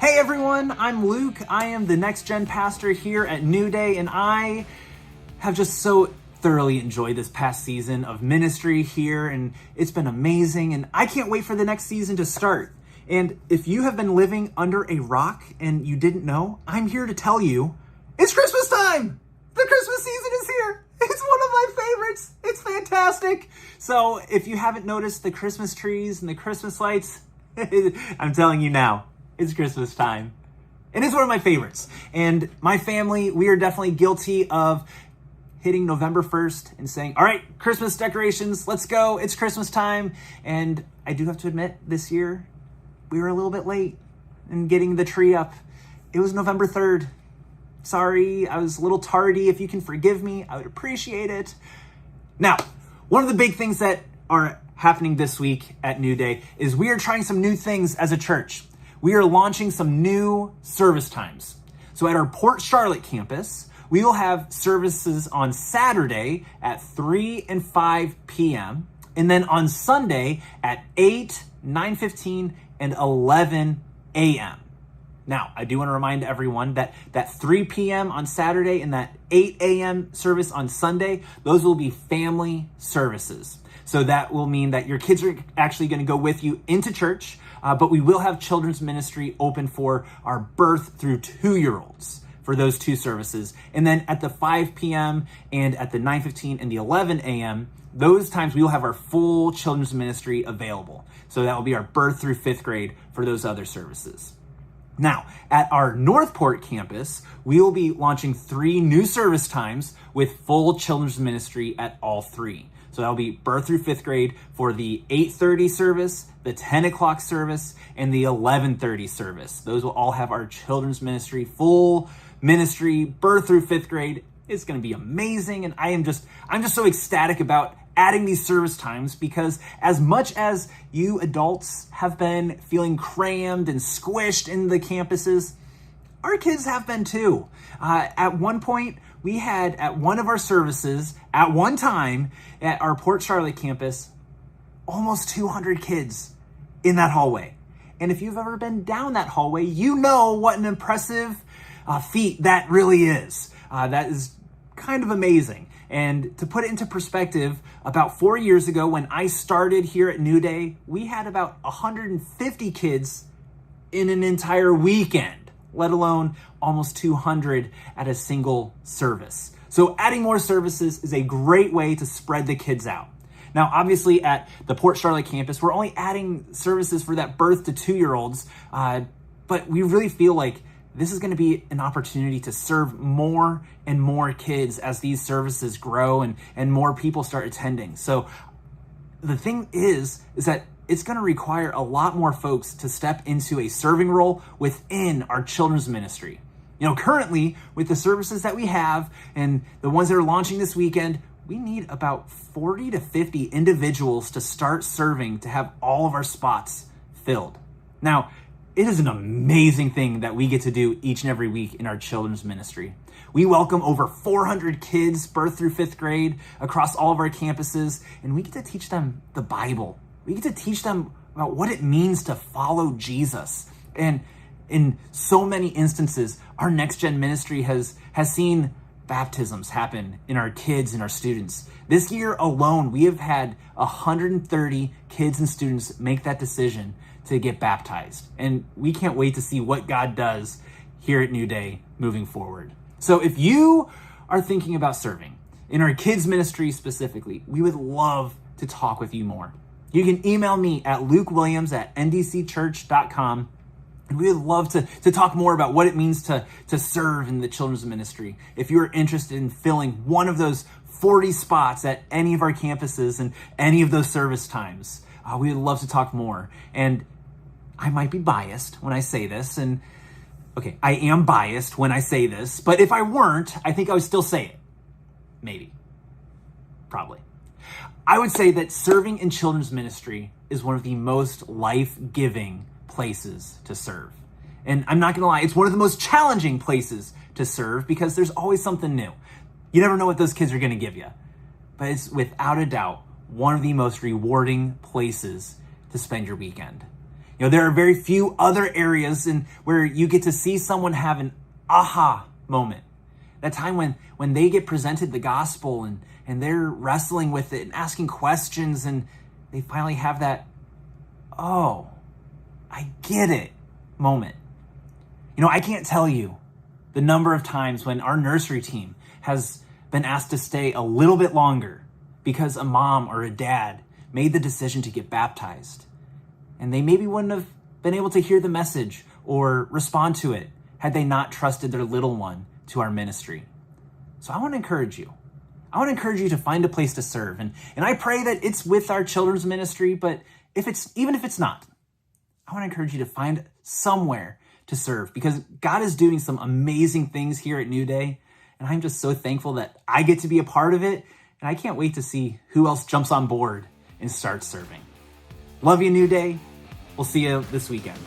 Hey everyone, I'm Luke. I am the Next Gen pastor here at New Day, and I have just so thoroughly enjoyed this past season of ministry here, and it's been amazing, and I can't wait for the next season to start. And if you have been living under a rock and you didn't know, I'm here to tell you, it's Christmas time! The Christmas season is here! It's one of my favorites! It's fantastic! So if you haven't noticed the Christmas trees and the Christmas lights, I'm telling you now, it's Christmas time. And it's one of my favorites. And my family, we are definitely guilty of hitting November 1st and saying, all right, Christmas decorations, let's go. It's Christmas time. And I do have to admit, this year, we were a little bit late in getting the tree up. It was November 3rd. Sorry, I was a little tardy. If you can forgive me, I would appreciate it. Now, one of the big things that are happening this week at New Day is we are trying some new things as a church. We are launching some new service times. So at our Port Charlotte campus, we will have services on Saturday at 3 and 5 p.m. and then on Sunday at 8, 9:15, and 11 a.m. Now, I do want to remind everyone that 3 p.m. on Saturday and that 8 a.m. service on Sunday, those will be family services. So that will mean that your kids are actually going to go with you into church, but we will have children's ministry open for our birth through 2-year-olds for those two services. And then at the 5 p.m. and at the 9:15 and the 11 a.m., those times we will have our full children's ministry available. So that will be our birth through 5th grade for those other services. Now, at our Northport campus, we will be launching 3 new service times with full children's ministry at all 3. So that'll be birth through 5th grade for the 8:30 service, the 10 o'clock service, and the 11:30 service. Those will all have our children's ministry, full ministry, birth through 5th grade. It's going to be amazing. And I'm just so ecstatic about adding these service times because as much as you adults have been feeling crammed and squished in the campuses, our kids have been too. At one point, we had at one of our services, at one time, at our Port Charlotte campus, almost 200 kids in that hallway. And if you've ever been down that hallway, you know what an impressive feat that really is. That is kind of amazing. And to put it into perspective, about 4 years ago when I started here at New Day, we had about 150 kids in an entire weekend, let alone almost 200 at a single service. So adding more services is a great way to spread the kids out. Now, obviously at the Port Charlotte campus, we're only adding services for that birth to 2-year-olds, but we really feel like this is going to be an opportunity to serve more and more kids as these services grow and more people start attending. So the thing is that it's going to require a lot more folks to step into a serving role within our children's ministry. You know, currently with the services that we have and the ones that are launching this weekend, we need about 40 to 50 individuals to start serving to have all of our spots filled. Now, it is an amazing thing that we get to do each and every week in our children's ministry. We welcome over 400 kids birth through 5th grade across all of our campuses, and we get to teach them the Bible. We get to teach them about what it means to follow Jesus. And in so many instances, our Next Gen ministry has seen baptisms happen in our kids and our students. This year alone, we have had 130 kids and students make that decision to get baptized. And we can't wait to see what God does here at New Day moving forward. So if you are thinking about serving in our kids ministry specifically, we would love to talk with you more. You can email me at lukewilliams@ndcchurch.com. And we would love to talk more about what it means to serve in the children's ministry. If you're interested in filling one of those 40 spots at any of our campuses and any of those service times, we would love to talk more. And I might be biased when I say this, and okay, I am biased when I say this, but if I weren't, I think I would still say it. Maybe. Probably. I would say that serving in children's ministry is one of the most life-giving places to serve. And I'm not gonna lie, it's one of the most challenging places to serve because there's always something new. You never know what those kids are gonna give you. But it's without a doubt one of the most rewarding places to spend your weekend. There are very few other areas where you get to see someone have an aha moment. That time when they get presented the gospel and they're wrestling with it and asking questions and they finally have that, oh, I get it moment. I can't tell you the number of times when our nursery team has been asked to stay a little bit longer because a mom or a dad made the decision to get baptized. And they maybe wouldn't have been able to hear the message or respond to it had they not trusted their little one to our ministry. So I want to encourage you. I want to encourage you to find a place to serve. And I pray that it's with our children's ministry, but even if it's not, I want to encourage you to find somewhere to serve, because God is doing some amazing things here at New Day. And I'm just so thankful that I get to be a part of it. And I can't wait to see who else jumps on board and starts serving. Love you, New Day. We'll see you this weekend.